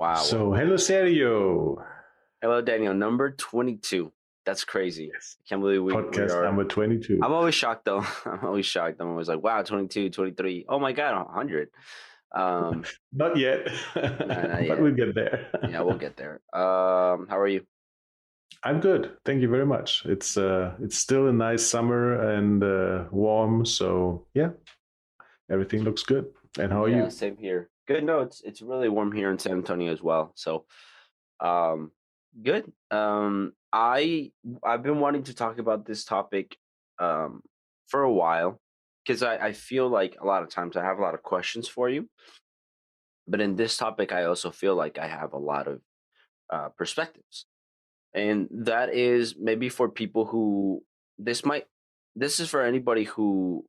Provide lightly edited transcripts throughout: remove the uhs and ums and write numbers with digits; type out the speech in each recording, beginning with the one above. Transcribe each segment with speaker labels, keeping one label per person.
Speaker 1: Wow.
Speaker 2: Hello, Sergio.
Speaker 1: Hello, Daniel. Number 22. That's crazy.
Speaker 2: Yes.
Speaker 1: I can't believe we
Speaker 2: Podcast
Speaker 1: are.
Speaker 2: number 22.
Speaker 1: I'm always shocked, though. I'm always shocked. I'm always like, wow, 22, 23. Oh, my God, 100.
Speaker 2: Not yet,
Speaker 1: No, not
Speaker 2: but
Speaker 1: yet.
Speaker 2: we'll get there.
Speaker 1: Yeah, we'll get there. How are you?
Speaker 2: I'm good. Thank you very much. It's still a nice summer and warm. So yeah, everything looks good. And how are
Speaker 1: Yeah,
Speaker 2: you?
Speaker 1: same here. Good. No, it's really warm here in San Antonio as well. So, um, good. I've been wanting to talk about this topic um for a while because I feel like a lot of times I have a lot of questions for you. But in this topic, I also feel like I have a lot of perspectives, and that is maybe for people who this might. This is for anybody who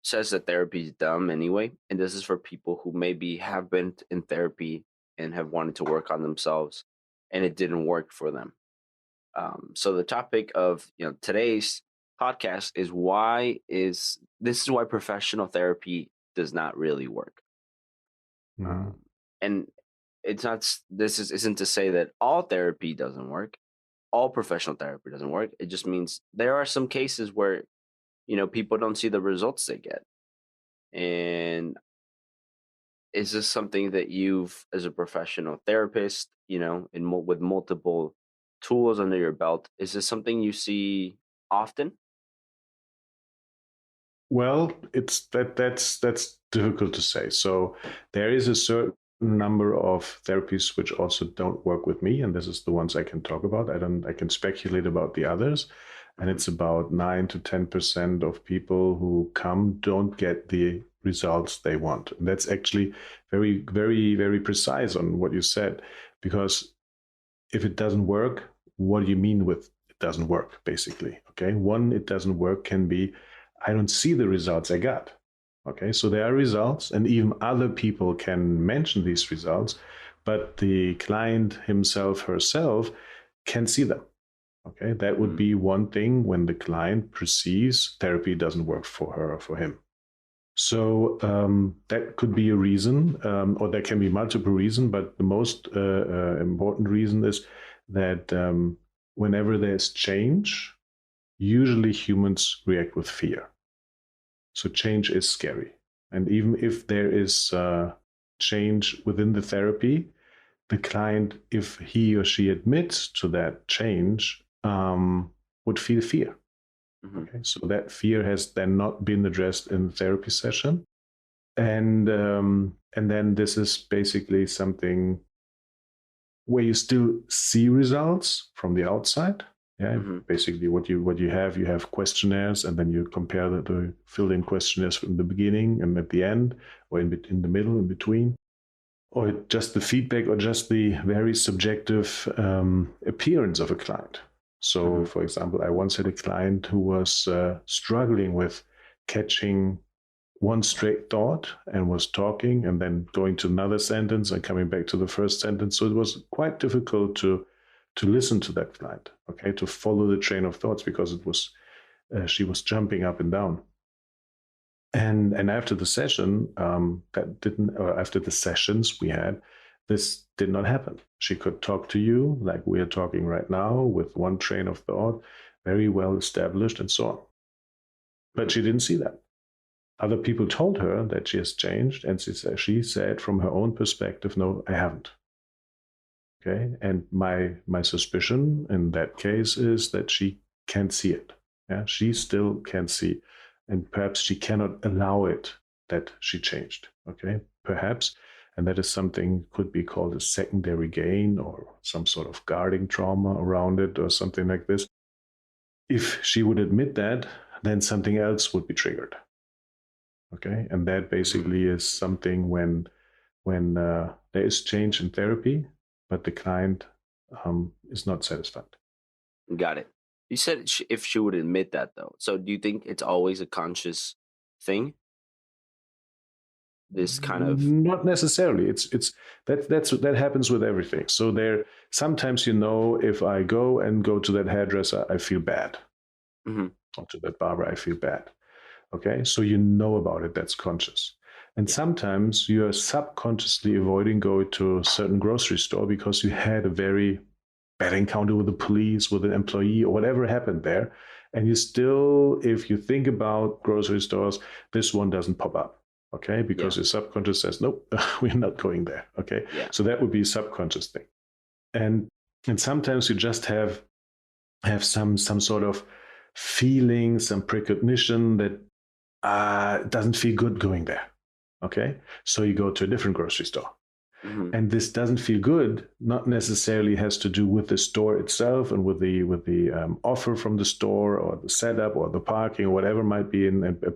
Speaker 1: says that therapy is dumb anyway, and this is for people who maybe have been in therapy and have wanted to work on themselves, and it didn't work for them. So the topic of today's podcast is why professional therapy does not really work.
Speaker 2: Mhm.
Speaker 1: And it's not this is isn't to say that all therapy doesn't work, all professional therapy doesn't work. It just means there are some cases where people don't see the results they get. And is this something that you've, as a professional therapist, with multiple tools under your belt, is this something you see often?
Speaker 2: Well, that's difficult to say. So there is a certain number of therapies which also don't work with me, and this is the ones I can talk about. I can speculate about the others, and it's about 9 to 10% of people who come don't get the results they want. And that's actually very, very, very precise on what you said, because if it doesn't work, what do you mean with it doesn't work, basically? Okay, one, it doesn't work can be I don't see the results I got. Okay, so there are results, and even other people can mention these results, but the client himself, herself, can see them. Okay, that would be one thing when the client perceives therapy doesn't work for her or for him. So that could be a reason, or there can be multiple reasons, but the most important reason is that whenever there's change, usually humans react with fear. So change is scary. And even if there is change within the therapy, the client, if he or she admits to that change, would feel fear. Okay, so that fear has then not been addressed in the therapy session, and then this is basically something where you still see results from the outside. Yeah, basically what you have questionnaires, and then you compare the filled-in questionnaires from the beginning and at the end, or in the middle, in between, or just the feedback, or just the very subjective appearance of a client. So, for example, I once had a client who was struggling with catching one straight thought and was talking and then going to another sentence and coming back to the first sentence. So it was quite difficult to listen to that client, okay, to follow the train of thoughts, because it was she was jumping up and down. And after the session, after the sessions we had, this did not happen. She could talk to you like we are talking right now, with one train of thought, very well established, and so on. But she didn't see that. Other people told her that she has changed, and she said from her own perspective, no, I haven't. Okay, and my suspicion in that case is that she can't see it. Yeah, she still can't see, and perhaps she cannot allow it that she changed. Okay, perhaps, and that is something could be called a secondary gain, or some sort of guarding trauma around it, or something like this. If she would admit that, then something else would be triggered. Okay, and that basically is something when there is change in therapy, but the client is not satisfied.
Speaker 1: Got it. You said if she would admit that, though. So do you think it's always a conscious thing? This kind of
Speaker 2: Not necessarily. That happens with everything. So there sometimes, if I go to that hairdresser, I feel bad. Or to that barber, I feel bad. Okay, so you know about it. That's conscious. And
Speaker 1: Yeah.
Speaker 2: sometimes you are subconsciously avoiding going to a certain grocery store because you had a very bad encounter with the police, with an employee, or whatever happened there. And you still, if you think about grocery stores, this one doesn't pop up. Okay, because
Speaker 1: Yeah.
Speaker 2: your subconscious says, nope, we're not going there. Okay.
Speaker 1: Yeah.
Speaker 2: So that would be a subconscious thing. And and sometimes you just have some sort of feeling, some precognition that doesn't feel good going there. Okay, so you go to a different grocery store,
Speaker 1: Hmm.
Speaker 2: and this doesn't feel good. Not necessarily has to do with the store itself and with the offer from the store or the setup or the parking or whatever might be a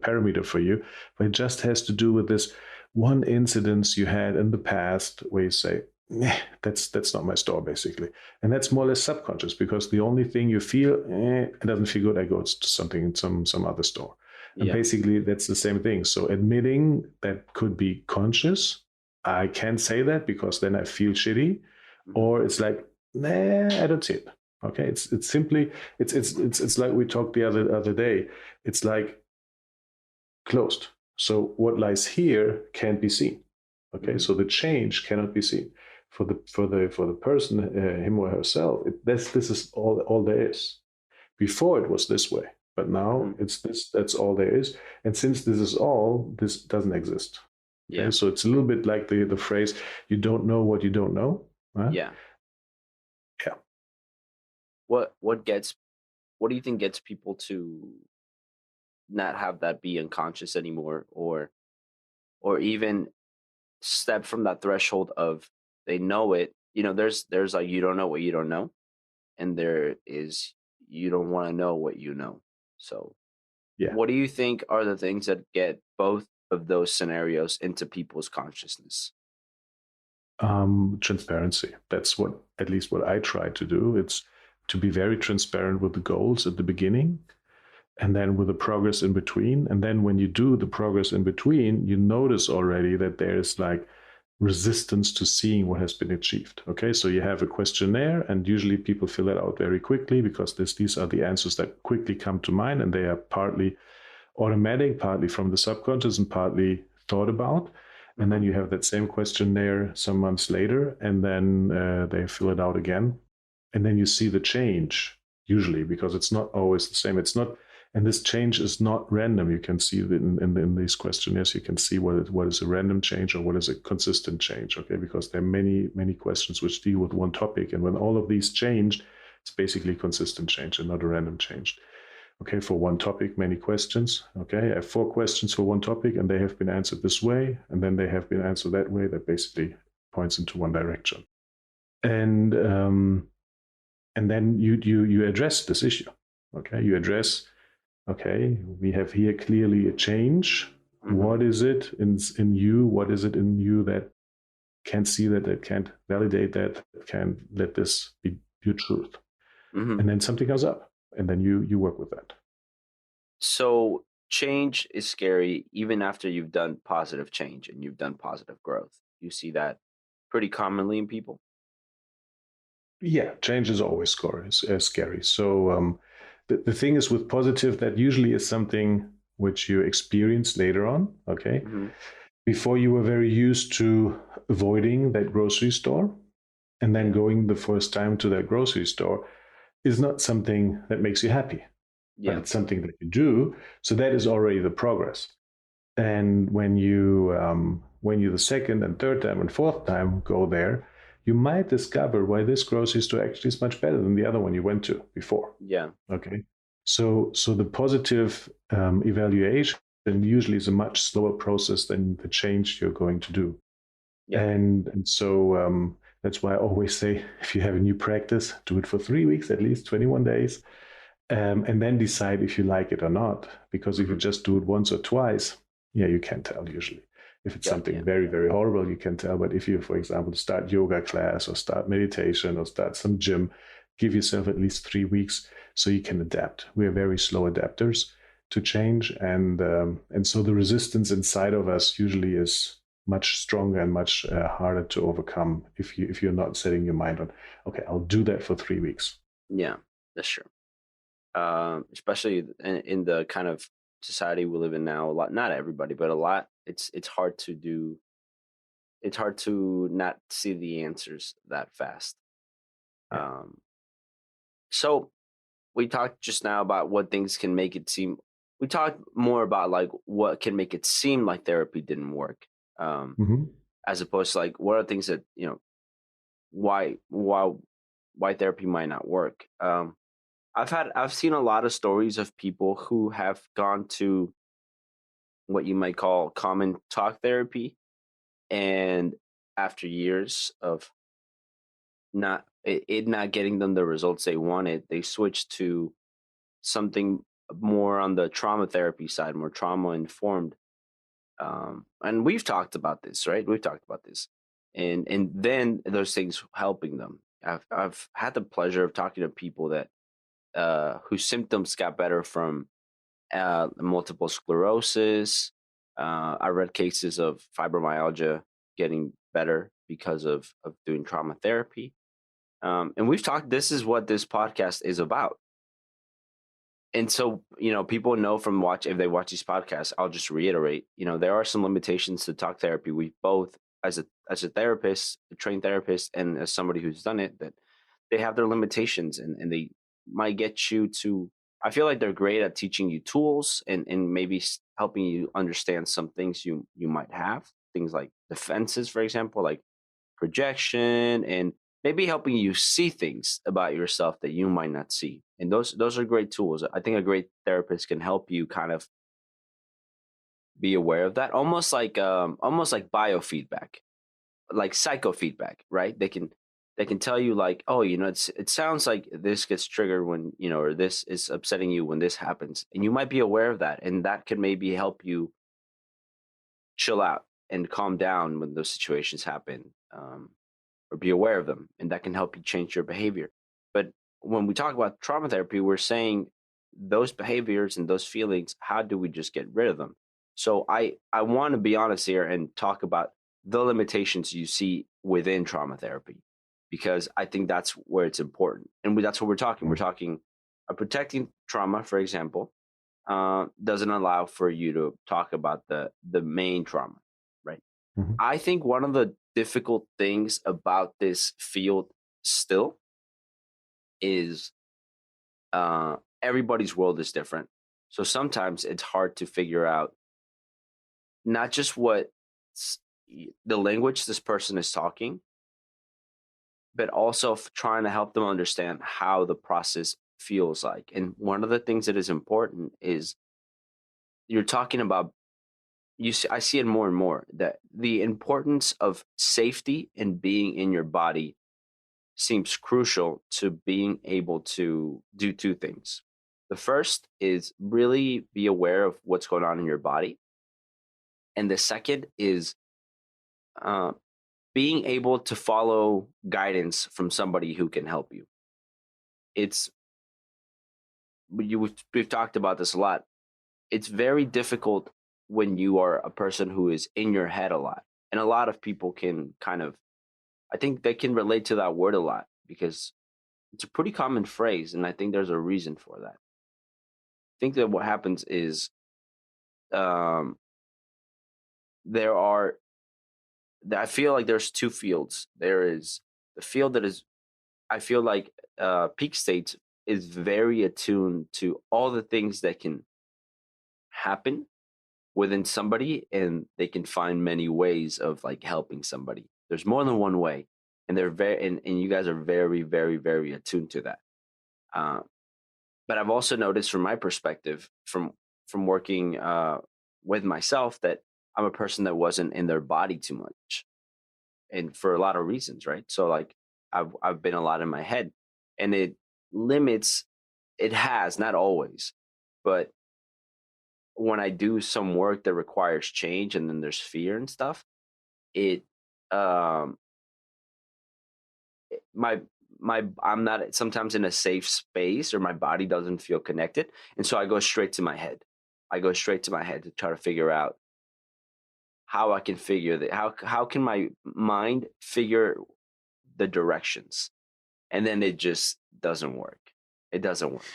Speaker 2: parameter for you, but it just has to do with this one incidence you had in the past where you say, nah, that's not my store basically, and that's more or less subconscious because the only thing you feel, it doesn't feel good. I go to something in some other store, and
Speaker 1: Yeah.
Speaker 2: basically that's the same thing. So admitting that could be conscious. I can't say that because then I feel shitty,
Speaker 1: Hmm.
Speaker 2: or it's like, nah, I don't see it. Okay, it's simply it's like we talked the other day. It's like closed. So what lies here can't be seen. Okay,
Speaker 1: Hmm.
Speaker 2: so the change cannot be seen for the person, him or herself. This is all there is. Before it was this way, but now
Speaker 1: Hmm.
Speaker 2: it's this. That's all there is. And since this is all, this doesn't exist. Okay,
Speaker 1: Yeah.
Speaker 2: so it's a little bit like the phrase, "You don't know what you don't know." Huh?
Speaker 1: Yeah.
Speaker 2: Yeah.
Speaker 1: What what do you think gets people to not have that be unconscious anymore, or even step from that threshold of they know it? There's like you don't know what you don't know, and there is you don't want to know what you know. So
Speaker 2: Yeah.
Speaker 1: what do you think are the things that get both of those scenarios into people's consciousness?
Speaker 2: Transparency. That's what, at least what I try to do. It's to be very transparent with the goals at the beginning and then with the progress in between. And then when you do the progress in between, you notice already that there's like resistance to seeing what has been achieved. Okay, so you have a questionnaire, and usually people fill it out very quickly because these are the answers that quickly come to mind, and they are partly automatic, partly from the subconscious, and partly thought about. And then
Speaker 1: Hmm.
Speaker 2: you have that same questionnaire some months later, and then they fill it out again. And then you see the change, usually, because it's not always the same. It's not, and this change is not random. You can see it in these questionnaires. You can see what is a random change or what is a consistent change. Okay, because there are many questions which deal with one topic, and when all of these change, it's basically consistent change and not a random change. Okay, for one topic, many questions. Okay, I have 4 questions for one topic, and they have been answered this way, and then they have been answered that way. That basically points into one direction. And and then you address this issue. Okay, you address. Okay, we have here clearly a change.
Speaker 1: Hmm.
Speaker 2: What is it in you? What is it in you that can't see that can't validate that can let this be your truth?
Speaker 1: Hmm.
Speaker 2: And then something comes up, and then you work with that.
Speaker 1: So change is scary even after you've done positive change and you've done positive growth. You see that pretty commonly in people.
Speaker 2: Yeah, change is always scary. So the thing is with positive, that usually is something which you experience later on. Okay,
Speaker 1: Hmm.
Speaker 2: before you were very used to avoiding that grocery store, and then
Speaker 1: Yeah.
Speaker 2: going the first time to that grocery store is not something that makes you happy, but
Speaker 1: Yeah.
Speaker 2: it's something that you do. So that is already the progress. And when you the second and third time and fourth time go there, you might discover why this grocery store actually is much better than the other one you went to before.
Speaker 1: Yeah.
Speaker 2: Okay, so the positive evaluation usually is a much slower process than the change you're going to do.
Speaker 1: Yeah.
Speaker 2: And so that's why I always say, if you have a new practice, do it for 3 weeks, at least 21 days, and then decide if you like it or not. Because if you
Speaker 1: Hmm.
Speaker 2: just do it once or twice, yeah, you can tell usually. If it's
Speaker 1: Yeah.
Speaker 2: something very, very horrible, you can tell. But if you, for example, start yoga class or start meditation or start some gym, give yourself at least 3 weeks so you can adapt. We are very slow adapters to change, and so the resistance inside of us usually is much stronger and much harder to overcome if you're not setting your mind on, okay, I'll do that for 3 weeks.
Speaker 1: Yeah. That's true. Especially in the kind of society we live in now, a lot, not everybody, but a lot it's hard to do. It's hard to not see the answers that fast.
Speaker 2: Yeah.
Speaker 1: Um, so we talked just now about what things can make it seem. We talked more about like what can make it seem like therapy didn't work, um,
Speaker 2: Hmm.
Speaker 1: as opposed to like what are things that why why why therapy might not work. I've seen a lot of stories of people who have gone to what you might call common talk therapy, and after years of it not getting them the results they wanted, they switched to something more on the trauma therapy side, more trauma informed. And we've talked about this, right? We've talked about this, and then those things helping them. I've had the pleasure of talking to people that whose symptoms got better from multiple sclerosis. I read cases of fibromyalgia getting better because of doing trauma therapy. And we've talked. This is what this podcast is about. And so, people know from watch if they watch these podcasts, I'll just reiterate, there are some limitations to talk therapy. We both, as a therapist, a trained therapist, and as somebody who's done it, that they have their limitations, and they might get you to. I feel like they're great at teaching you tools and maybe helping you understand some things you might have, things like defenses, for example, like projection, and maybe helping you see things about yourself that you might not see. And those are great tools. I think a great therapist can help you kind of be aware of that, almost like biofeedback, like psychofeedback, right? They can tell you like, oh, it sounds like this gets triggered when, or this is upsetting you when this happens, and you might be aware of that, and that can maybe help you chill out and calm down when those situations happen. Or be aware of them, and that can help you change your behavior. But when we talk about trauma therapy, we're saying those behaviors and those feelings, how do we just get rid of them? So I want to be honest here and talk about the limitations you see within trauma therapy, because I think that's where it's important, and that's what we're talking. We're talking protecting trauma, for example, doesn't allow for you to talk about the main trauma, right?
Speaker 2: Hmm.
Speaker 1: I think one of the difficult things about this field still is everybody's world is different. So sometimes it's hard to figure out not just the language this person is talking, but also trying to help them understand how the process feels like. And one of the things that is important is you're talking about I see it more and more that the importance of safety and being in your body seems crucial to being able to do two things. The first is really be aware of what's going on in your body. And the second is uh, being able to follow guidance from somebody who can help you. It's, we've talked about this a lot. It's very difficult when you are a person who is in your head a lot. And a lot of people can kind of, I think they can relate to that word a lot because it's a pretty common phrase. And I think there's a reason for that. Think that what happens is um, there are I feel like there's two fields. There is the field that is I feel like peak states is very attuned to all the things that can happen within somebody, and they can find many ways of like helping somebody. There's more than one way, and they're and you guys are very, very, very attuned to that. Uh, but I've also noticed from my perspective, from working with myself, that I'm a person that wasn't in their body too much, and for a lot of reasons, right? So like I've been a lot in my head, and it limits. It has not always, but when I do some work that requires change, and then there's fear and stuff, it um my I'm not sometimes in a safe space, or my body doesn't feel connected, and so I go straight to my head. I go straight to my head to try to figure out how I can figure that how can my mind figure the directions, and then it just doesn't work. It doesn't work,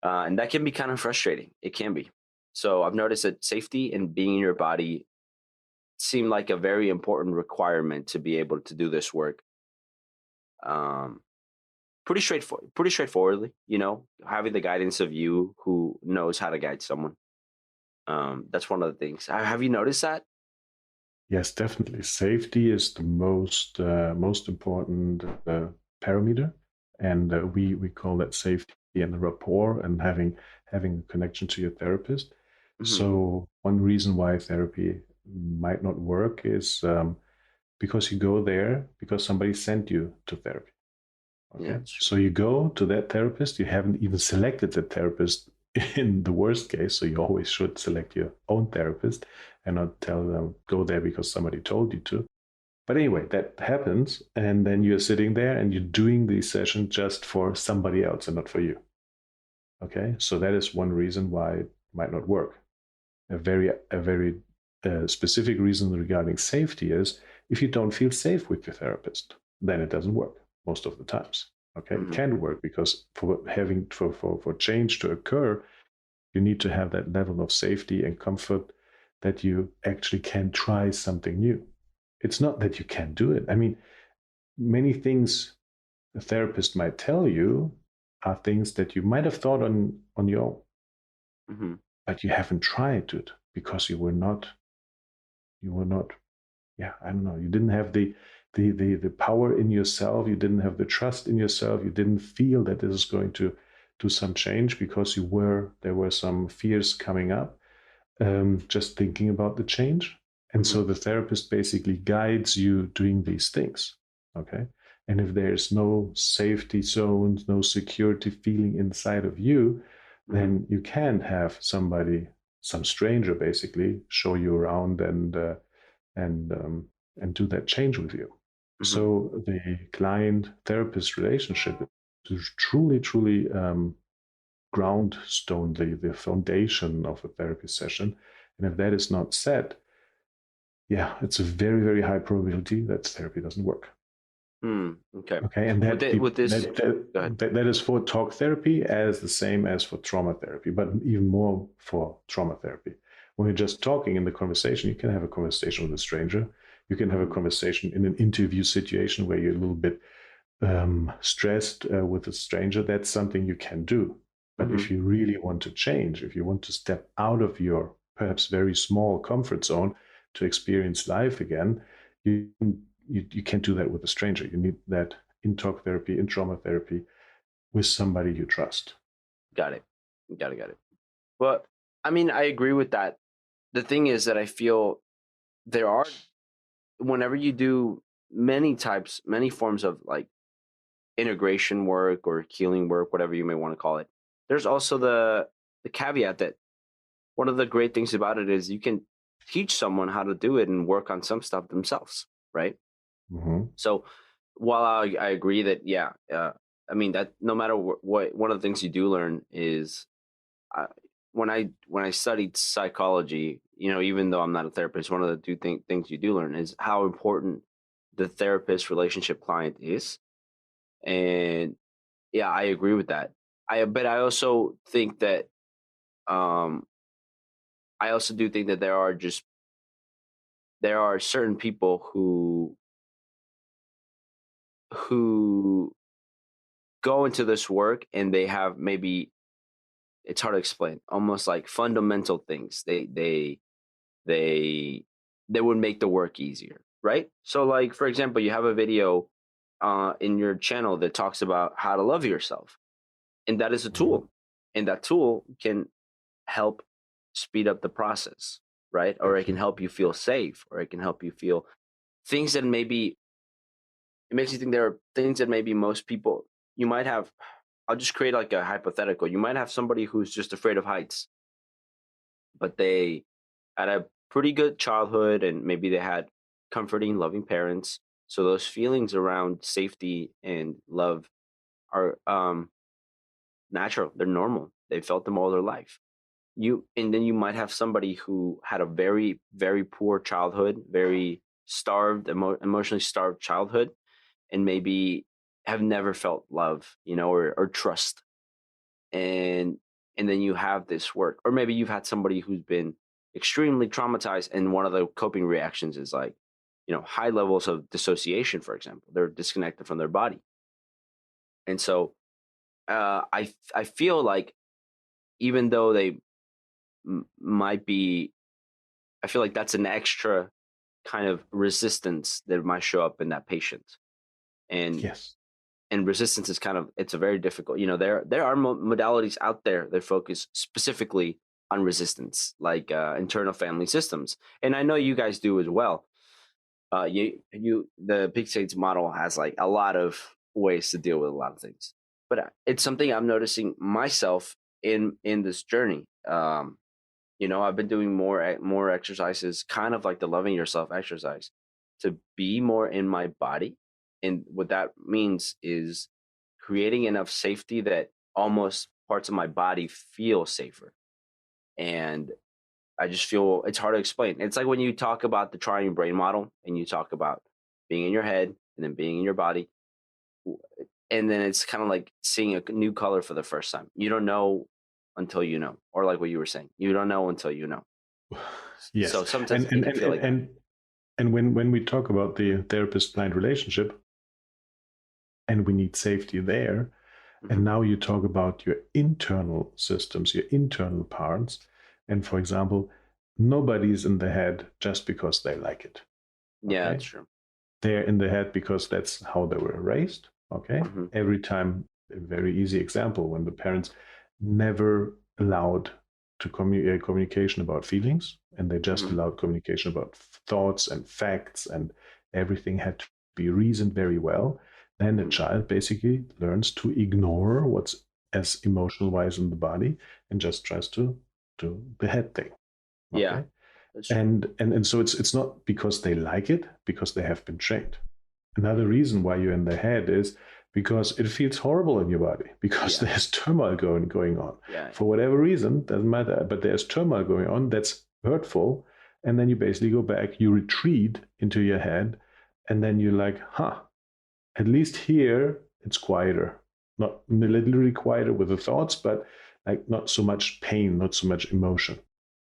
Speaker 1: and that can be kind of frustrating. It can be. So I've noticed that safety and being in your body seem like a very important requirement to be able to do this work. Um, pretty straightforwardly, having the guidance of you who knows how to guide someone. That's one of the things. Have you noticed that?
Speaker 2: Yes, definitely. Safety is the most important parameter, and we call that safety and rapport, and having a connection to your therapist.
Speaker 1: Hmm.
Speaker 2: So one reason why therapy might not work is because you go there because somebody sent you to therapy.
Speaker 1: Yeah,
Speaker 2: Okay,
Speaker 1: it's true.
Speaker 2: so you go to that therapist. You haven't even selected the therapist in the worst case. So you always should select your own therapist and not tell them go there because somebody told you to. But anyway, that happens. And then you're sitting there and you're doing the session just for somebody else and not for you. Okay, so that is one reason why it might not work. A very specific reason regarding safety is if you don't feel safe with your therapist, then it doesn't work most of the times. Okay, it
Speaker 1: Hmm.
Speaker 2: can work because for change to occur, you need to have that level of safety and comfort that you actually can try something new. It's not that you can't do it. I mean, many things a therapist might tell you are things that you might have thought on your own,
Speaker 1: Hmm.
Speaker 2: but you haven't tried it because you were not, yeah, I don't know, you didn't have the power in yourself, you didn't have the trust in yourself, you didn't feel that this is going to do some change because there were some fears coming up, just thinking about the change. And
Speaker 1: Hmm.
Speaker 2: so the therapist basically guides you doing these things. Okay, and if there's no safety zones, no security feeling inside of you,
Speaker 1: Hmm.
Speaker 2: then you can have somebody, some stranger basically show you around and and do that change with you.
Speaker 1: Hmm.
Speaker 2: So the client therapist relationship is truly groundstone, the foundation of a therapy session. And if that is not set, yeah, it's a very high probability that therapy doesn't work.
Speaker 1: Okay.
Speaker 2: Okay, and
Speaker 1: With it, with this, go ahead.
Speaker 2: that is for talk therapy as the same as for trauma therapy, but even more for trauma therapy. When you're just talking in the conversation, you can have a conversation with a stranger. You can have a
Speaker 1: Hmm.
Speaker 2: conversation in an interview situation where you're a little bit stressed with a stranger. That's something you can do. But
Speaker 1: Hmm.
Speaker 2: if you really want to change, if you want to step out of your perhaps very small comfort zone to experience life again, you you can't do that with a stranger. You need that in talk therapy, in trauma therapy, with somebody you trust.
Speaker 1: Got it. Got it. But I mean, I agree with that. The thing is that I feel there are, whenever you do many forms of like integration work or healing work, whatever you may want to call it, there's also the caveat that one of the great things about it is you can teach someone how to do it and work on some stuff themselves, right?
Speaker 2: Mm-hmm.
Speaker 1: So while I agree that, yeah, I mean that no matter what, one of the things you do learn is, uh, when I studied psychology, even though I'm not a therapist, one of the things you do learn is how important the therapist relationship client is. And yeah, I agree with that. But I also think that, um I also do think that there are certain people who go into this work and they have, maybe it's hard to explain, almost like fundamental things. They they would make the work easier, right? So like, for example, you have a video in your channel that talks about how to love yourself, and that is a
Speaker 2: Mm-hmm.
Speaker 1: tool, and that tool can help speed up the process, right? Or it can
Speaker 2: Absolutely.
Speaker 1: help you feel safe, or it can help you feel things that maybe, it makes you think there are things that maybe most people, you might have. I'll just create like a hypothetical. You might have somebody who's just afraid of heights, but they had a pretty good childhood and maybe they had comforting, loving parents. So those feelings around safety and love are natural. They're normal. They felt them all their life. And then you might have somebody who had a very poor childhood, very starved, emotionally starved childhood, and maybe have never felt love, or trust. And and then you have this work, or maybe you've had somebody who's been extremely traumatized, and one of the coping reactions is like, high levels of dissociation, for example. They're disconnected from their body. And so I feel like, even though they might be, I feel like that's an extra kind of resistance that might show up in that patient. And
Speaker 2: Yes.
Speaker 1: resistance is kind of, it's a very difficult, there are modalities out there that focus specifically on resistance, like internal family systems, and I know you guys do as well. The Big States model has like a lot of ways to deal with a lot of things, but it's something I'm noticing myself in this journey. I've been doing more exercises, kind of like the loving yourself exercise, to be more in my body. And what that means is creating enough safety that almost parts of my body feel safer. And I just feel it's hard to explain. It's like when you talk about the triune brain model and you talk about being in your head and then being in your body. And then it's kind of like seeing a new color for the first time. You don't know until you know, or like what you were saying, you don't know until you know.
Speaker 2: Yes.
Speaker 1: So sometimes
Speaker 2: And
Speaker 1: it
Speaker 2: and
Speaker 1: can
Speaker 2: and
Speaker 1: feel
Speaker 2: and
Speaker 1: like that.
Speaker 2: and, and when we talk about the therapist-client relationship, and we need safety there,
Speaker 1: Hmm.
Speaker 2: and now you talk about your internal systems, your internal parts, and for example, nobody's in the head just because they like it.
Speaker 1: Yeah,
Speaker 2: Okay,
Speaker 1: that's true.
Speaker 2: they're in the head because that's how they were raised. Okay,
Speaker 1: Hmm.
Speaker 2: every time, a very easy example, when the parents never allowed communication about feelings, and they just
Speaker 1: Hmm.
Speaker 2: allowed communication about thoughts and facts, and everything had to be reasoned very well, then the
Speaker 1: Hmm.
Speaker 2: child basically learns to ignore what's as emotional wise in the body and just tries to do the head thing.
Speaker 1: Yeah,
Speaker 2: Okay,
Speaker 1: that's true.
Speaker 2: and so it's not because they like it, because they have been trained. Another reason why you're in the head is because it feels horrible in your body, because
Speaker 1: Yeah,
Speaker 2: there's turmoil going on
Speaker 1: yeah.
Speaker 2: for whatever reason, doesn't matter, but there's turmoil going on that's hurtful. And then you basically go back, you retreat into your head, and then you're like, at least here it's quieter, not literally quieter with the thoughts, but like not so much pain, not so much emotion. And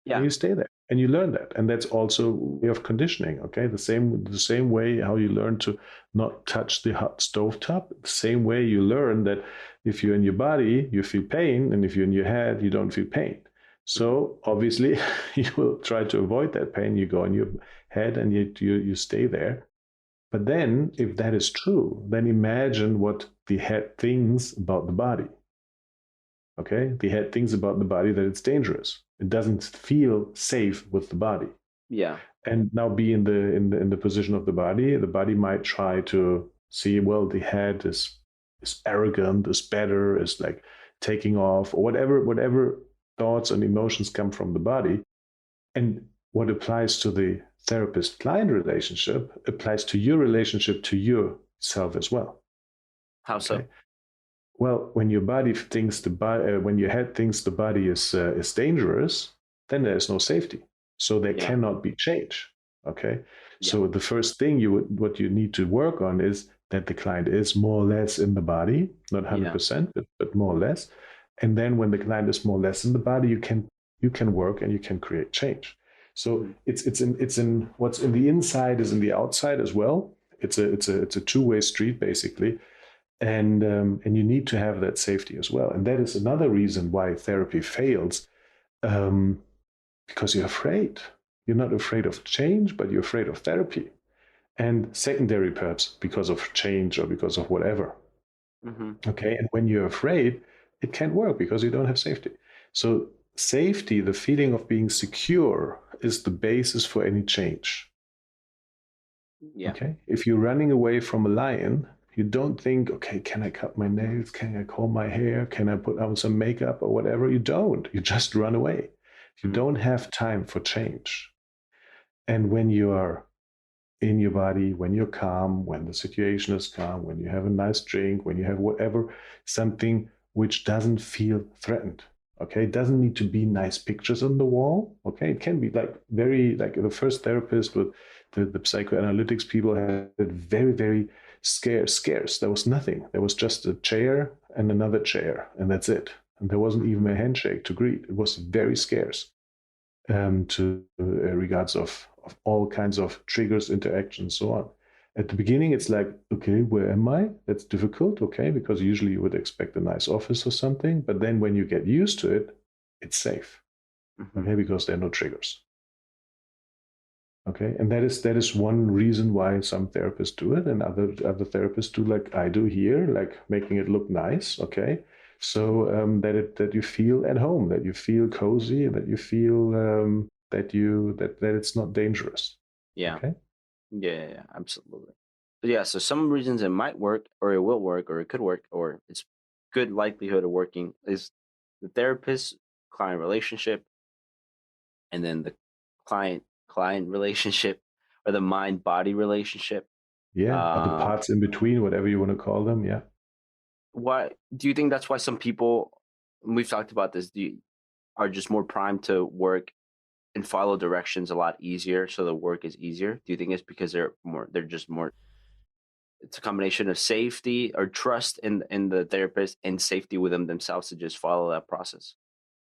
Speaker 1: Yeah.
Speaker 2: you stay there and you learn that. And that's also a way of conditioning. Okay, the same way how you learn to not touch the hot stove top, the same way you learn that if you're in your body you feel pain, and if you're in your head you don't feel pain.
Speaker 1: Hmm.
Speaker 2: So obviously you will try to avoid that pain. You go in your head and you stay there. But then, if that is true, then imagine what the head thinks about the body. Okay, the head thinks about the body that it's dangerous. It doesn't feel safe with the body.
Speaker 1: Yeah.
Speaker 2: And now, be in the position of the body. The body might try to see, well, the head is arrogant, is better, is like taking off, or whatever thoughts and emotions come from the body. And what applies to the therapist client relationship applies to your relationship to yourself as well.
Speaker 1: How
Speaker 2: Okay.
Speaker 1: so?
Speaker 2: Well, when your body thinks the body, when your head thinks the body is dangerous, then there is no safety. So there
Speaker 1: Yeah.
Speaker 2: cannot be change. Okay.
Speaker 1: Yeah.
Speaker 2: So the first thing what you need to work on is that the client is more or less in the body, not
Speaker 1: Yeah.
Speaker 2: 100%, but more or less. And then when the client is more or less in the body, you can work and you can create change. So
Speaker 1: Hmm.
Speaker 2: it's in what's in the inside is in the outside as well. It's a two-way street basically, and you need to have that safety as well. And that is another reason why therapy fails, um, because you're afraid. You're not afraid of change, but you're afraid of therapy. And secondary, perhaps, because of change or because of whatever.
Speaker 1: Hmm.
Speaker 2: Okay. And when you're afraid, it can't work because you don't have safety. So, safety, the feeling of being secure, is the basis for any change.
Speaker 1: Yeah.
Speaker 2: Okay. If you're running away from a lion, you don't think, okay, can I cut my nails? Can I comb my hair? Can I put on some makeup or whatever? You don't. You just run away. You
Speaker 1: Hmm.
Speaker 2: don't have time for change. And when you are in your body, when you're calm, when the situation is calm, when you have a nice drink, when you have whatever, something which doesn't feel threatened. Okay, it doesn't need to be nice pictures on the wall. Okay, it can be like very, like the first therapist with the psychoanalytics people had it very, very scarce. There was nothing. There was just a chair and another chair, and that's it. and there wasn't even a handshake to greet. It was very scarce to regards of all kinds of triggers, interactions, so on. At the beginning, it's like, okay, where am I? That's difficult, okay, because usually you would expect a nice office or something. But then when you get used to it, it's safe,
Speaker 1: Hmm.
Speaker 2: okay, because there are no triggers. Okay, and that is one reason why some therapists do it, and other therapists do, like I do here, like making it look nice. Okay, so that you feel at home, that you feel cozy, that you feel that it's not dangerous.
Speaker 1: Yeah.
Speaker 2: Okay.
Speaker 1: Yeah, absolutely. But yeah, so some reasons it might work, or it will work, or it could work, or it's good likelihood of working is the therapist client relationship, and then the client relationship, or the mind body relationship.
Speaker 2: Yeah, other
Speaker 1: Um,
Speaker 2: parts in between, whatever you want to call them. Yeah.
Speaker 1: why do you think that's why some people, and we've talked about this, are just more primed to work and follow directions a lot easier, so the work is easier? Do you think it's because they're just more, it's a combination of safety or trust in the therapist and safety with them themselves to just follow that process?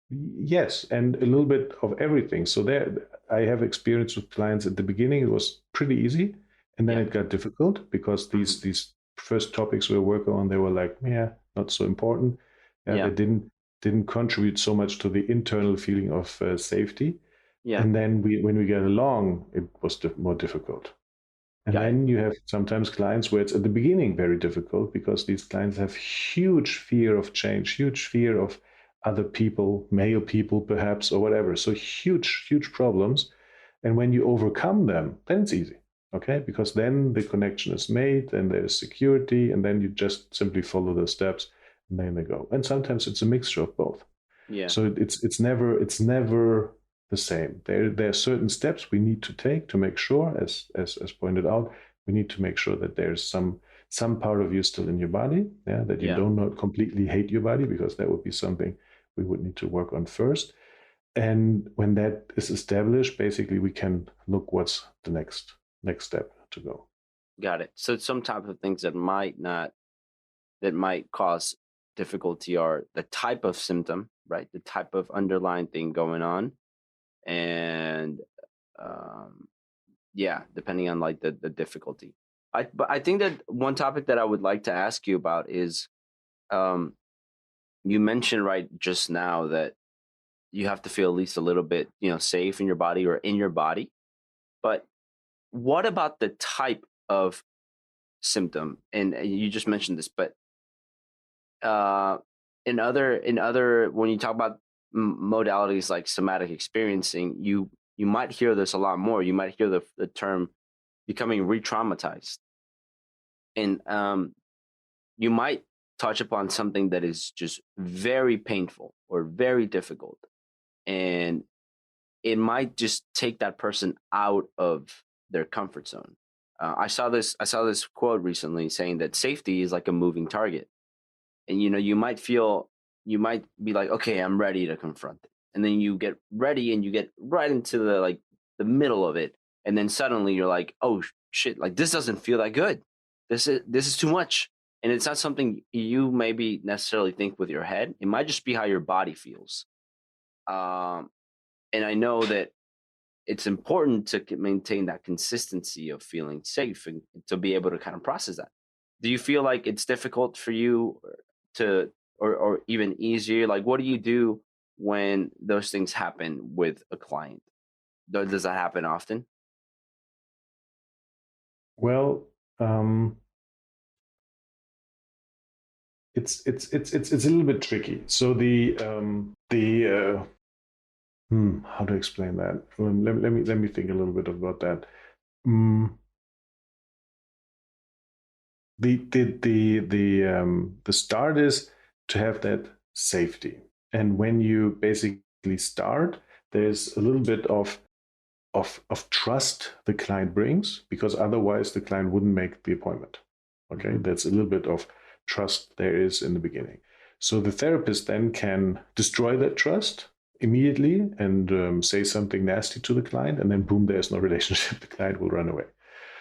Speaker 2: Yes, and a little bit of everything. So there, I have experience with clients at the beginning. It was pretty easy, and then
Speaker 1: Yeah.
Speaker 2: it got difficult because
Speaker 1: Hmm.
Speaker 2: these first topics we were working on, they were like, yeah, not so important. Yeah, they
Speaker 1: Yeah.
Speaker 2: didn't contribute so much to the internal feeling of safety.
Speaker 1: Yeah.
Speaker 2: And then when we get along, it was more difficult. And
Speaker 1: Got it.
Speaker 2: then you have sometimes clients where it's at the beginning very difficult because these clients have huge fear of change, huge fear of other people, male people perhaps, or whatever. So huge, huge problems. And when you overcome them, then it's easy. Okay. Because then the connection is made and there's security, and then you just simply follow the steps and then they go. And sometimes it's a mixture of both.
Speaker 1: Yeah.
Speaker 2: So it's never the same. There are certain steps we need to take to make sure, as pointed out, we need to make sure that there's some part of you still in your body, yeah, that you
Speaker 1: Yeah.
Speaker 2: don't not completely hate your body, because that would be something we would need to work on first. And when that is established, basically we can look what's the next step to go.
Speaker 1: Got it. So some type of things that might not, that might cause difficulty are the type of symptom, right? The type of underlying thing going on, and um, yeah, depending on like the difficulty. But I think that one topic that I would like to ask you about is, um, you mentioned right just now that you have to feel at least a little bit, safe in your body or in your body. But what about the type of symptom? And you just mentioned this, but uh, in other when you talk about modalities like somatic experiencing, you might hear this a lot more. You might hear the term becoming re-traumatized, and you might touch upon something that is just very painful or very difficult, and it might just take that person out of their comfort zone. I saw this quote recently saying that safety is like a moving target, and you might be like, okay, I'm ready to confront it, and then you get ready and you get right into the middle of it, and then suddenly you're like, oh shit, like this doesn't feel that good. This is too much, and it's not something you maybe necessarily think with your head. It might just be how your body feels. Um, and I know that it's important to maintain that consistency of feeling safe and to be able to kind of process that. Do you feel like it's difficult for you to, or even easier? Like, what do you do when those things happen with a client? Does that happen often?
Speaker 2: Well, um, it's a little bit tricky. So how to explain that? Let me think a little bit about that. Mm, the start is to have that safety, and when you basically start, there's a little bit of trust the client brings, because otherwise the client wouldn't make the appointment. Okay,
Speaker 1: Hmm.
Speaker 2: that's a little bit of trust there is in the beginning. So the therapist then can destroy that trust immediately and say something nasty to the client, and then boom, there's no relationship. The client will run away.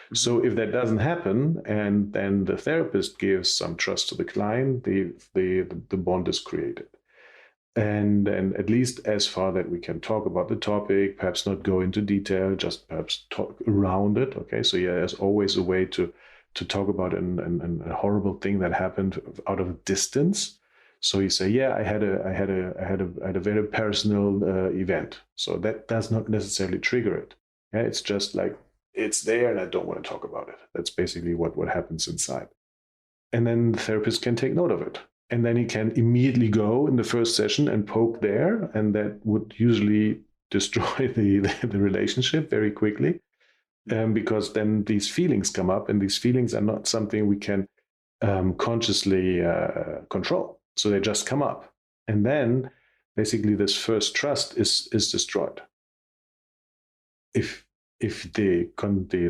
Speaker 1: Hmm.
Speaker 2: So if that doesn't happen, and then the therapist gives some trust to the client, the bond is created. and at least as far that we can talk about the topic, perhaps not go into detail, just perhaps talk around it. Okay, so yeah, there's always a way to talk about a horrible thing that happened out of a distance. So you say, yeah, I had a very personal event. So that does not necessarily trigger it. Yeah, it's just like it's there, and I don't want to talk about it. That's basically what happens inside. And then the therapist can take note of it. And then he can immediately go in the first session and poke there, and that would usually destroy the relationship very quickly, because then these feelings come up, and these feelings are not something we can consciously control. So they just come up. And then basically this first trust is destroyed. If the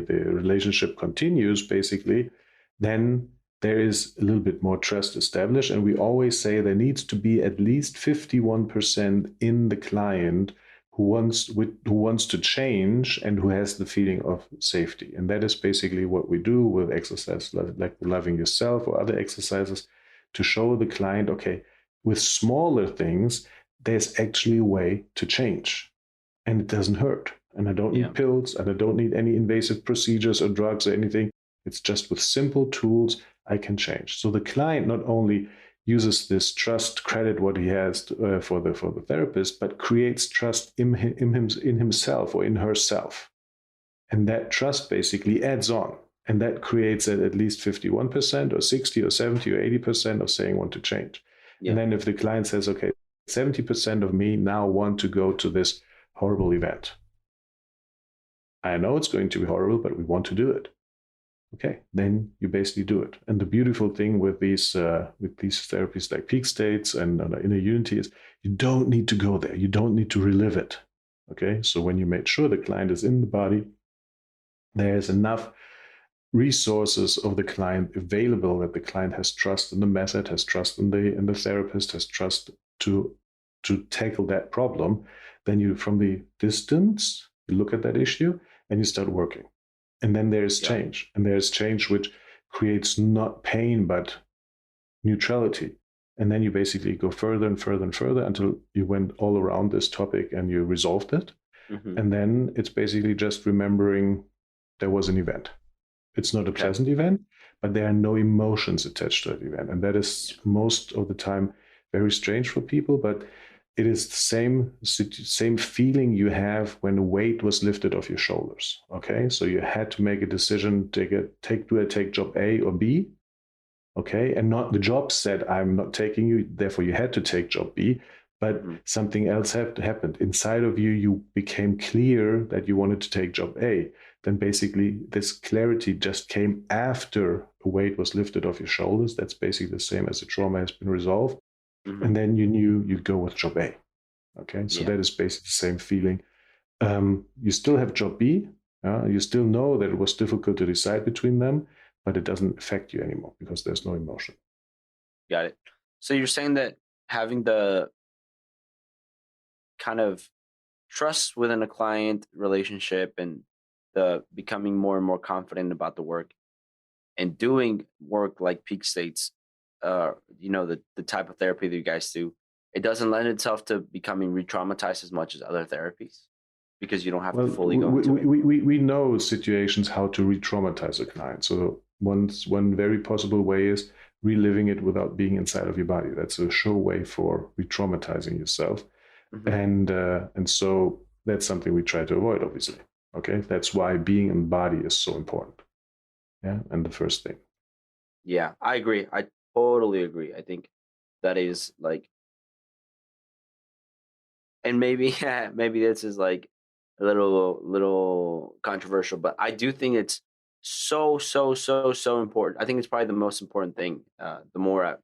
Speaker 2: relationship continues, basically, then there is a little bit more trust established. And we always say there needs to be at least 51% in the client who wants to change and who has the feeling of safety. And that is basically what we do with exercise like loving yourself or other exercises, to show the client, okay, with smaller things, there's actually a way to change, and it doesn't hurt. And I don't
Speaker 1: Yeah.
Speaker 2: need pills, and I don't need any invasive procedures or drugs or anything. It's just with simple tools I can change. So the client not only uses this trust credit what he has for the therapist, but creates trust in himself or in herself, and that trust basically adds on, and that creates at least 51% or 60 or 70 or 80% of saying want to change. And
Speaker 1: Yeah.
Speaker 2: then if the client says, okay, 70% of me now want to go to this horrible event, I know it's going to be horrible, but we want to do it. Okay, then you basically do it. And the beautiful thing with these therapies like peak states and inner unity is you don't need to go there. You don't need to relive it. Okay, so when you make sure the client is in the body, there's enough resources of the client available, that the client has trust in the method, has trust in the therapist, has trust to tackle that problem. Then you, from the distance, you look at that issue and you start working. And then there's
Speaker 1: Yeah.
Speaker 2: change. And there's change which creates not pain but neutrality. And then you basically go further and further and further until you went all around this topic and you resolved it.
Speaker 1: Hmm.
Speaker 2: And then it's basically just remembering there was an event. It's not a
Speaker 1: Okay.
Speaker 2: pleasant event, but there are no emotions attached to that event. And that is
Speaker 1: Yeah.
Speaker 2: most of the time very strange for people, but it is the same feeling you have when a weight was lifted off your shoulders. Okay, so you had to make a decision: do I take job A or B? Okay, and not the job said I'm not taking you, therefore you had to take job B, but
Speaker 1: Hmm.
Speaker 2: something else happened inside of you. You became clear that you wanted to take job A. Then basically this clarity just came after a weight was lifted off your shoulders. That's basically the same as the trauma has been resolved,
Speaker 1: Hmm.
Speaker 2: and then you knew you'd go with job A. Okay, so
Speaker 1: Yeah.
Speaker 2: that is basically the same feeling. You still have job B. You still know that it was difficult to decide between them, but it doesn't affect you anymore because there's no emotion.
Speaker 1: Got it. So you're saying that having the kind of trust within a client relationship and the becoming more and more confident about the work and doing work like peak states, the type of therapy that you guys do, it doesn't lend itself to becoming re-traumatized as much as other therapies because you don't have to
Speaker 2: Well,
Speaker 1: fully go into it.
Speaker 2: we know situations how to re-traumatize a client. So one very possible way is reliving it without being inside of your body. That's a sure way for re-traumatizing yourself,
Speaker 1: Hmm.
Speaker 2: and so that's something we try to avoid, obviously. Okay, that's why being in the body is so important. Yeah, and the first thing.
Speaker 1: Yeah, I agree. I totally agree. I think that is like, and maybe maybe this is like a little controversial, but I do think it's so important. I think it's probably the most important thing. The more,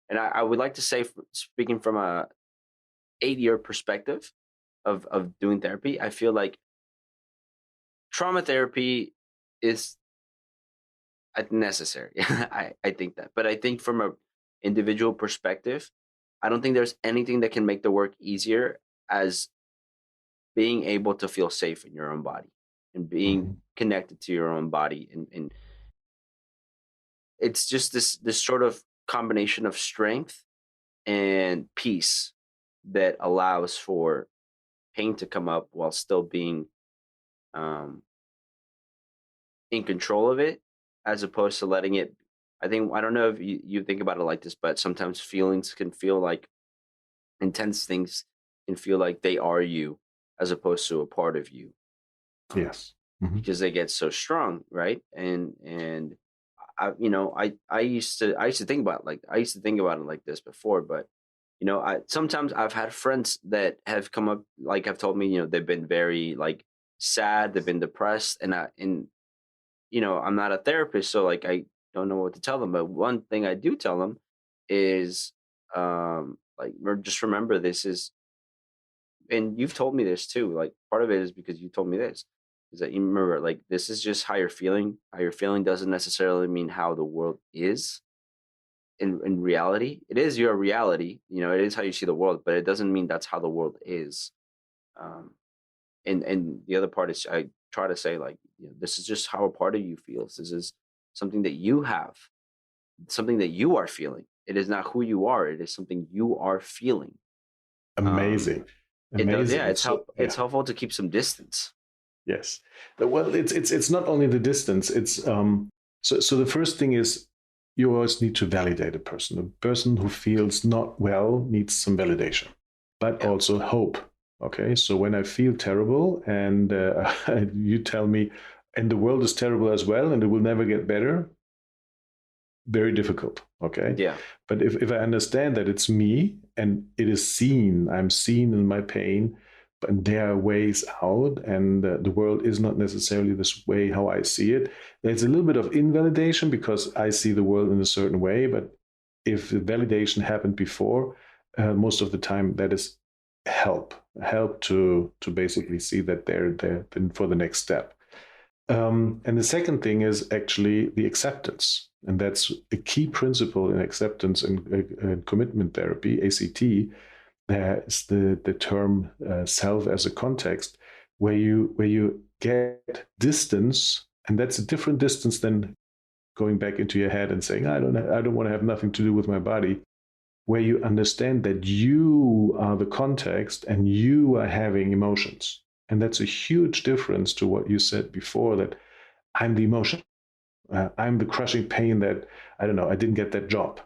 Speaker 1: and I would like to say, speaking from a 8-year perspective of doing therapy, I feel like trauma therapy is necessary. I think that, but I think from a individual perspective, I don't think there's anything that can make the work easier as being able to feel safe in your own body and being
Speaker 2: Mhm.
Speaker 1: connected to your own body, and it's just this sort of combination of strength and peace that allows for pain to come up while still being um, in control of it, as opposed to letting it. I don't know if you think about it like this, but sometimes feelings can feel like intense things can feel like they are you as opposed to a part of you,
Speaker 2: Yes. Hmm.
Speaker 1: because they get so strong, right? And I used to think about it like this before, but I sometimes I've had friends that have come up, like, have told me, they've been very, like, sad, they've been depressed, and I'm not a therapist, so, like, I don't know what to tell them. But one thing I do tell them is, like, just remember, this is, and you've told me this too. Like, part of it is because you told me this, is that you remember, like, this is just how you're feeling. How you're feeling doesn't necessarily mean how the world is in reality. It is your reality. It is how you see the world, but it doesn't mean that's how the world is. Um, and the other part is, I try to say, like, this is just how a part of you feels. This is something that you have, something that you are feeling. It is not who you are. It is something you are feeling. Um,
Speaker 2: Amazing.
Speaker 1: it does,
Speaker 2: Amazing.
Speaker 1: yeah.
Speaker 2: It's so,
Speaker 1: It's
Speaker 2: yeah.
Speaker 1: helpful to keep some distance.
Speaker 2: Yes. Well, it's not only the distance. It's so the first thing is you always need to validate a person. A person who feels not well needs some validation, but
Speaker 1: Yeah,
Speaker 2: also hope. Okay. So when I feel terrible and you tell me, and the world is terrible as well, and it will never get better, very difficult. Okay.
Speaker 1: yeah,
Speaker 2: But if I understand that it's me and it is seen, I'm seen in my pain, and there are ways out, and the world is not necessarily this way how I see it. There's a little bit of invalidation because I see the world in a certain way. But if the validation happened before, most of the time that is help to basically see that they're there for the next step. And the second thing is actually the acceptance. And that's a key principle in acceptance and commitment therapy, ACT. There is the term self as a context, where you get distance, and that's a different distance than going back into your head and saying, I don't want to have nothing to do with my body, where you understand that you are the context and you are having emotions. And that's a huge difference to what you said before, that I'm the emotion. I'm the crushing pain that, I don't know, I didn't get that job.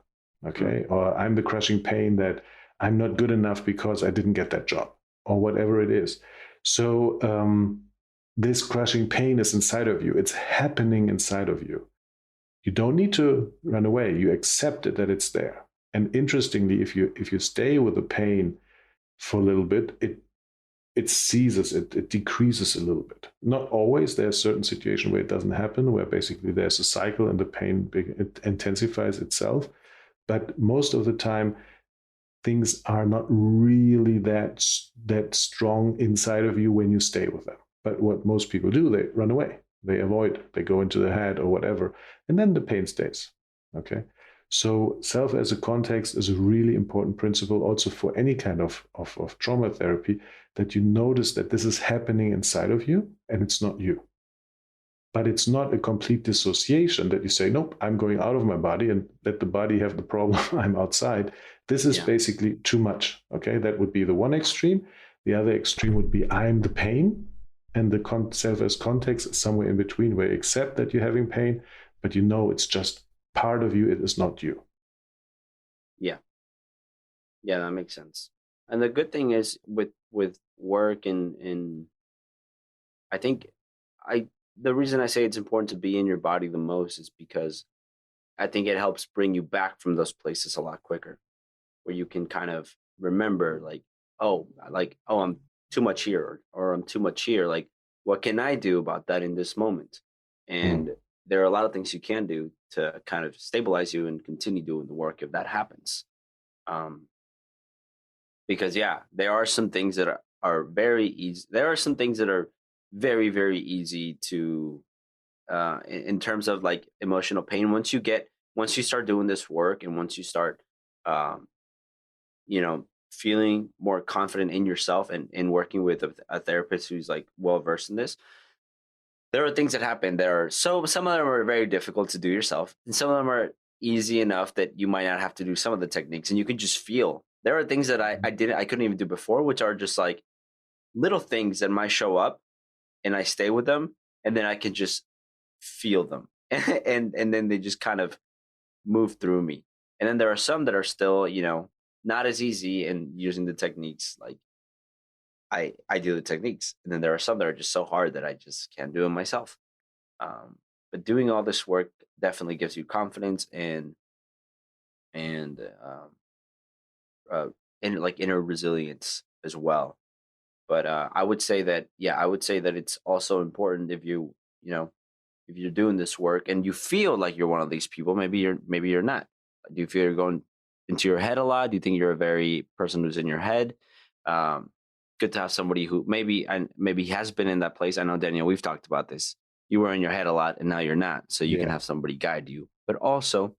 Speaker 1: mm,
Speaker 2: Okay. Or I'm the crushing pain that I'm not good enough because I didn't get that job, or whatever it is. So, this crushing pain is inside of you. It's happening inside of you. You don't need to run away. You accept it that it's there. And interestingly, if you stay with the pain for a little bit, it ceases, it decreases a little bit. Not always. There's certain situation where it doesn't happen, where basically there's a cycle and the pain it intensifies itself. But most of the time, things are not really that strong inside of you when you stay with them. But what most people do, they run away, they avoid, they go into the head or whatever, and then the pain stays. Okay. So self as a context is a really important principle also for any kind of trauma therapy, that you notice that this is happening inside of you and it's not you. But it's not a complete dissociation that you say, nope, I'm going out of my body and let the body have the problem. I'm outside. This is
Speaker 1: yeah,
Speaker 2: basically too much. Okay. That would be the one extreme. The other extreme would be I'm the pain. And the self as context is somewhere in between, where you accept that you're having pain, but you know it's just part of you. It is not you.
Speaker 1: yeah, yeah. That makes sense. And the good thing is, with work, and I think, I the reason I say it's important to be in your body the most is because I think it helps bring you back from those places a lot quicker, where you can kind of remember, like, oh, I'm too much here, or I'm too much here. Like, what can I do about that in this moment?
Speaker 2: Mm.
Speaker 1: And there are a lot of things you can do to kind of stabilize you and continue doing the work if that happens. Um, because, yeah, there are some things that are very easy. There are some things that are very, very easy to, in terms of, like, emotional pain. Once you start doing this work, and once you start, um, feeling more confident in yourself, and working with a therapist who's, like, well versed in this, there are things that happen that are, so some of them are very difficult to do yourself, and some of them are easy enough that you might not have to do some of the techniques, and you can just feel There are things that I couldn't even do before, which are just like little things that might show up, and I stay with them, and then I can just feel them, and then they just kind of move through me. And then there are some that are still, not as easy in using the techniques. Like I do the techniques, and then there are some that are just so hard that I just can't do it myself. But doing all this work definitely gives you confidence and uh, and like inner resilience as well. But I would say that, yeah, I would say that it's also important if if you're doing this work and you feel like you're one of these people. Maybe you're not. Do you feel you're going into your head a lot? Do you think you're a very person who's in your head? Um, Good to have somebody who maybe has been in that place. I know, Daniel, we've talked about this. You were in your head a lot, and now you're not. So you can
Speaker 2: Yeah.
Speaker 1: have somebody guide you. But also,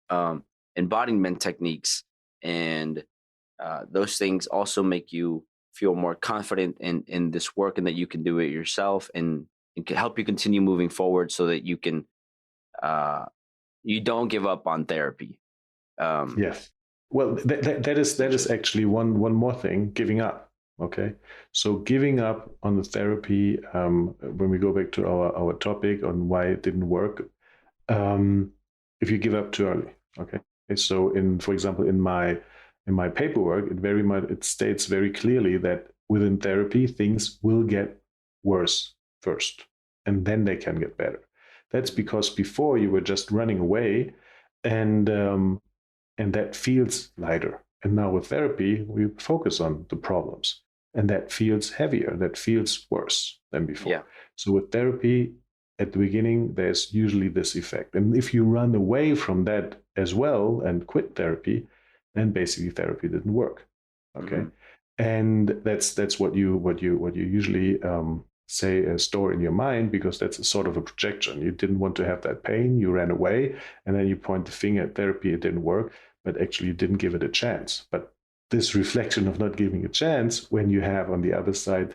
Speaker 1: um, embodiment techniques and those things also make you feel more confident in this work, and that you can do it yourself, and it can help you continue moving forward so that uh, you don't give up on therapy. Um,
Speaker 2: Yes. Well, that is
Speaker 1: Essentially.
Speaker 2: actually one more thing, giving up. Okay. So giving up on the therapy, when we go back to our topic on why it didn't work, um, if you give up too early. Okay. So for example, in my paperwork, it states very clearly that within therapy, things will get worse first, and then they can get better. That's because before you were just running away, and that feels lighter. And now with therapy, we focus on the problems, and that feels heavier, that feels worse than before.
Speaker 1: Yeah.
Speaker 2: So with therapy, at the beginning, there's usually this effect. And if you run away from that as well and quit therapy, then basically therapy didn't work. Okay.
Speaker 1: Hmm.
Speaker 2: And that's what you usually say store in your mind, because that's a sort of a projection. You didn't want to have that pain, you ran away, and then you point the finger at therapy, it didn't work, but actually you didn't give it a chance. But this reflection of not giving a chance, when you have on the other side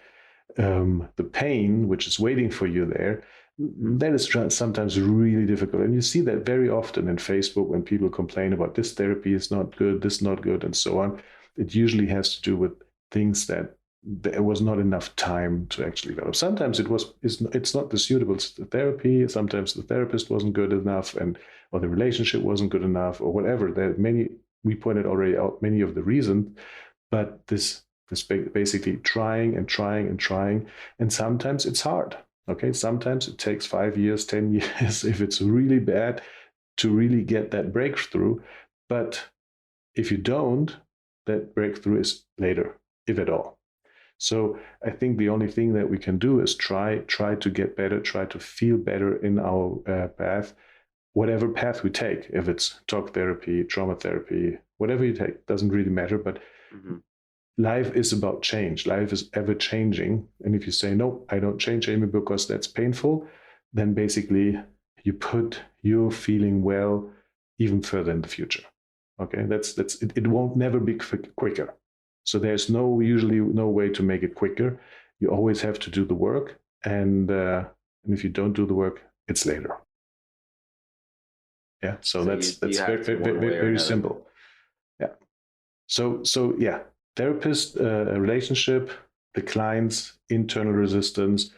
Speaker 2: the pain which is waiting for you there,
Speaker 1: Hmm.
Speaker 2: that is sometimes really difficult. And you see that very often in Facebook when people complain about this therapy is not good, this not good, and so on. It usually has to do with things that there was not enough time to actually develop. Sometimes it's not the suitable therapy. Sometimes the therapist wasn't good enough, or the relationship wasn't good enough, or whatever. There are many. We pointed already out many of the reasons, but this basically trying and trying and trying, and sometimes it's hard. Okay, sometimes it takes 5 years, 10 years, if it's really bad, to really get that breakthrough. But if you don't, that breakthrough is later, if at all. So I think the only thing that we can do is try to get better, try to feel better in our path, whatever path we take. If it's talk therapy, trauma therapy, whatever you take, doesn't really matter. But
Speaker 1: Hmm.
Speaker 2: life is about change. Life is ever changing. And if you say, no, I don't change, Amy, because that's painful, then basically you put your feeling well even further in the future. Okay, it won't never be quicker. So there's usually no way to make it quicker. You always have to do the work, and if you don't do the work, it's later. Yeah, so
Speaker 1: So
Speaker 2: that's
Speaker 1: you
Speaker 2: that's
Speaker 1: have
Speaker 2: very
Speaker 1: to, one way
Speaker 2: very,
Speaker 1: or
Speaker 2: very
Speaker 1: another.
Speaker 2: simple. Yeah. So yeah, therapist relationship, the client's internal resistance,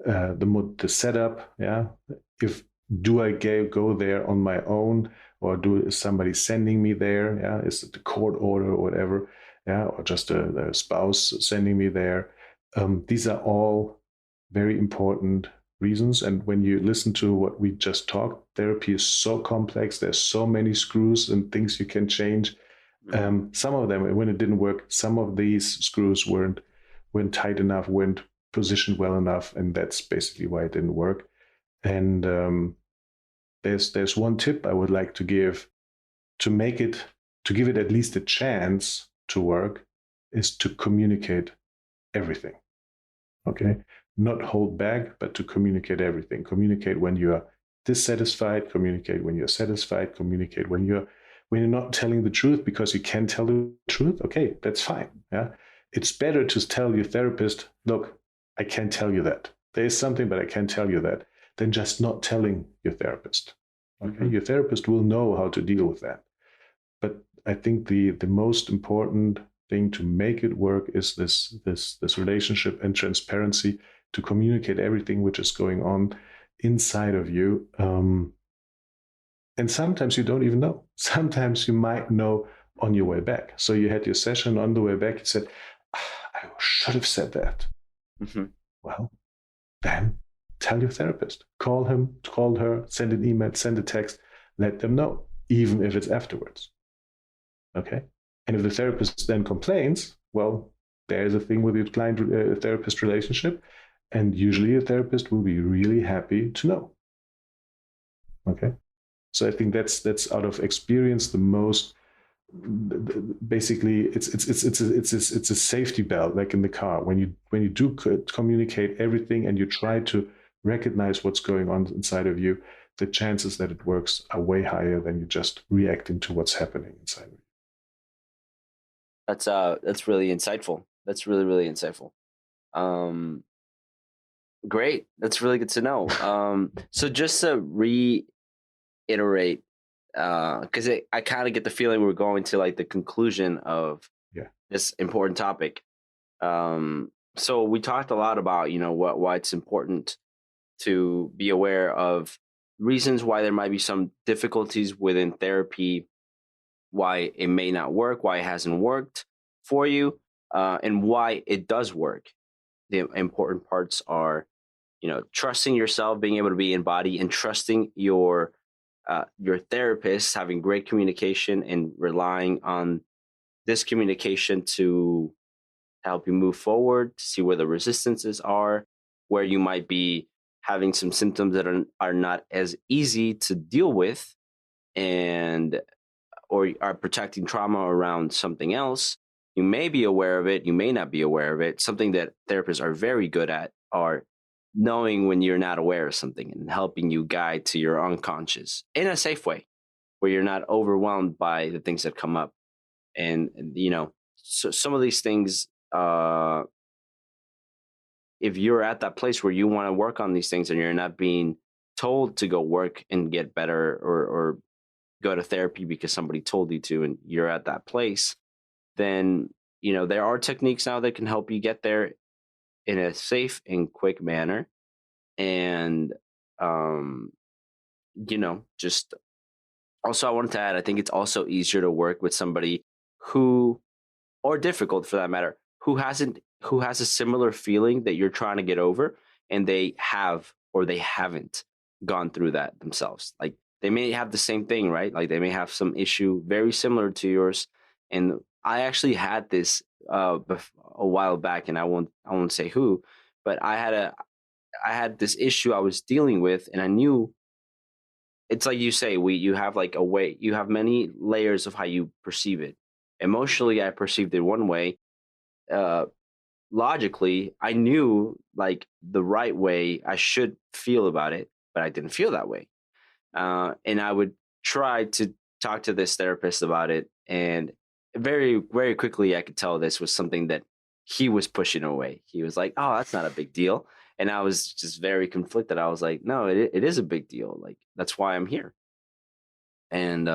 Speaker 2: the setup. Yeah, if do I go there on my own, or is somebody sending me there? Yeah, is it the court order or whatever? Yeah, or just a spouse sending me there? These are all very important reasons. And when you listen to what we just talked, therapy is so complex. There's so many screws and things you can change.
Speaker 1: Hmm.
Speaker 2: Some of them, when it didn't work, some of these screws weren't tight enough, weren't positioned well enough, and that's basically why it didn't work. And there's one tip I would like to give to make it to give it at least a chance to work, is to communicate everything. Okay, not hold back, but to communicate everything. Communicate when you're dissatisfied, communicate when you're satisfied, communicate when you're not telling the truth because you can tell the truth. Okay, that's fine. Yeah, it's better to tell your therapist, look, I can't tell you that. There is something, but I can't tell you that, than just not telling your therapist. Okay,
Speaker 1: Hmm.
Speaker 2: your therapist will know how to deal with that. But I think the most important thing to make it work is this relationship and transparency, to communicate everything which is going on inside of you. And sometimes you don't even know. Sometimes you might know on your way back. So you had your session on the way back. You said, I should have said that.
Speaker 1: Mm-hmm.
Speaker 2: Well, then tell your therapist. Call him, call her, send an email, send a text, let them know, even if it's afterwards. Okay. And if the therapist then complains, well, there's a thing with your client therapist relationship. And usually a therapist will be really happy to know. Okay. So I think that's out of experience the most. Basically, it's a safety belt, like in the car. When you do communicate everything and you try to recognize what's going on inside of you, the chances that it works are way higher than you just reacting to what's happening inside of you.
Speaker 1: That's really insightful. That's really, really insightful. Um, Great. That's really good to know. So just to reiterate, because I kind of get the feeling we're going to like the conclusion of
Speaker 2: Yeah.
Speaker 1: this important topic. So we talked a lot about, why it's important to be aware of reasons why there might be some difficulties within therapy, why it may not work, why it hasn't worked for you, and why it does work. The important parts are, trusting yourself, being able to be embodied, and trusting your therapist, having great communication, and relying on this communication to help you move forward, to see where the resistances are, where you might be having some symptoms that are not as easy to deal with, and or are protecting trauma around something else. You may be aware of it, you may not be aware of it. Something that therapists are very good at are knowing when you're not aware of something and helping you guide to your unconscious in a safe way, where you're not overwhelmed by the things that come up. And so some of these things, if you're at that place where you want to work on these things and you're not being told to go work and get better, or go to therapy because somebody told you to, and you're at that place, then there are techniques now that can help you get there in a safe and quick manner. And um just also, I wanted to add, I think it's also easier to work with somebody who, or difficult for that matter, who has a similar feeling that you're trying to get over, and they have or they haven't gone through that themselves. Like, they may have the same thing, right? Like, they may have some issue very similar to yours. And I actually had this a while back, and I won't say who, but I had this issue I was dealing with, and I knew, it's like you say, you have like a way, you have many layers of how you perceive it. Emotionally, I perceived it one way. Uh, Logically, I knew like the right way I should feel about it, but I didn't feel that way. And I would try to talk to this therapist about it, and very, very quickly, I could tell this was something that he was pushing away. He was like, "Oh, that's not a big deal," and I was just very conflicted. I was like, "No, it is a big deal. Like, that's why I'm here." And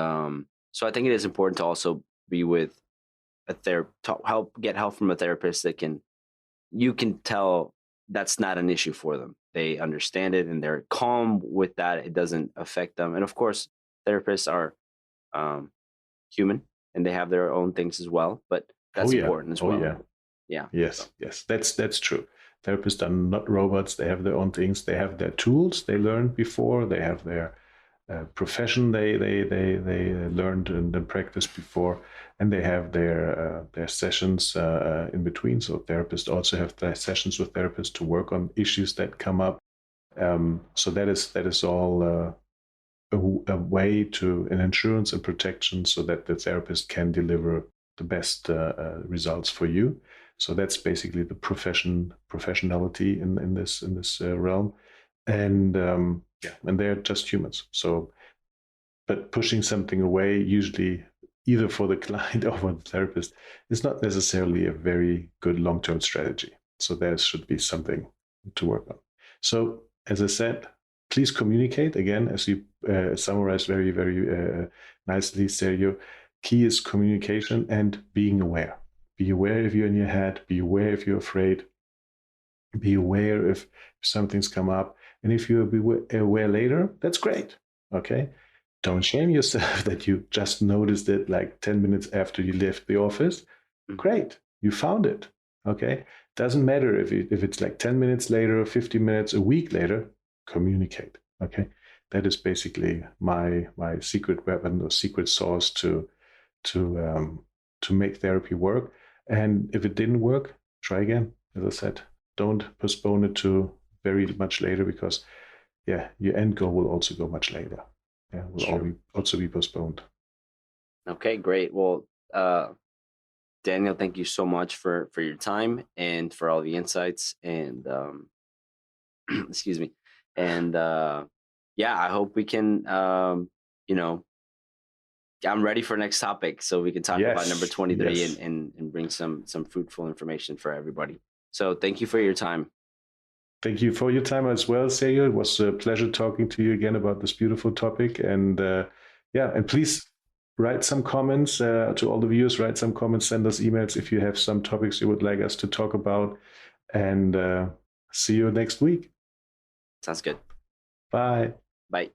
Speaker 1: so I think it is important to also be with a get help from a therapist that you can tell that's not an issue for them. They understand it and they're calm with that. It doesn't affect them. And of course, therapists are um, human and they have their own things as well, but
Speaker 2: Oh
Speaker 1: that's
Speaker 2: yeah.
Speaker 1: important as
Speaker 2: Oh
Speaker 1: well.
Speaker 2: yeah.
Speaker 1: Yeah.
Speaker 2: Yes. Yes. That's true. Therapists are not robots. They have their own things. They have their tools they learned before. They have their profession they learned and practiced before, and they have their sessions in between. So therapists also have their sessions with therapists to work on issues that come up. So that is all a way to an insurance and protection, so that the therapist can deliver the best results for you. So that's basically the professionality in this realm, and yeah, and they're just humans. So, but pushing something away, usually either for the client or for the therapist, is not necessarily a very good long-term strategy. So there should be something to work on. So, as I said, please communicate again, as you summarized very, very nicely, Sergio. key is communication and being aware. Be aware if you're in your head, be aware if you're afraid, be aware if something's come up. And if you'll be aware later, that's great. Okay. Don't shame yourself that you just noticed it like 10 minutes after you left the office. Great. You found it. Okay. Doesn't matter if it's like 10 minutes later, 50 minutes, a week later, communicate. Okay. That is basically my secret weapon or secret sauce to make therapy work. And if it didn't work, try again. As I said, don't postpone it to very much later, because yeah, your end goal will also go much later. Yeah, will also be postponed.
Speaker 1: Okay, great. Well, Daniel, thank you so much for your time and for all the insights, and excuse me. And yeah, I hope we can you know, I'm ready for next topic so we can talk about number
Speaker 2: Yes,
Speaker 1: 23
Speaker 2: yes.
Speaker 1: and bring some fruitful information for everybody. So thank you for your time.
Speaker 2: Thank you for your time as well, Sergio. It was a pleasure talking to you again about this beautiful topic. And yeah, and please write some comments to all the viewers. Write some comments, send us emails if you have some topics you would like us to talk about. And see you next week.
Speaker 1: Sounds good.
Speaker 2: Bye.
Speaker 1: Bye.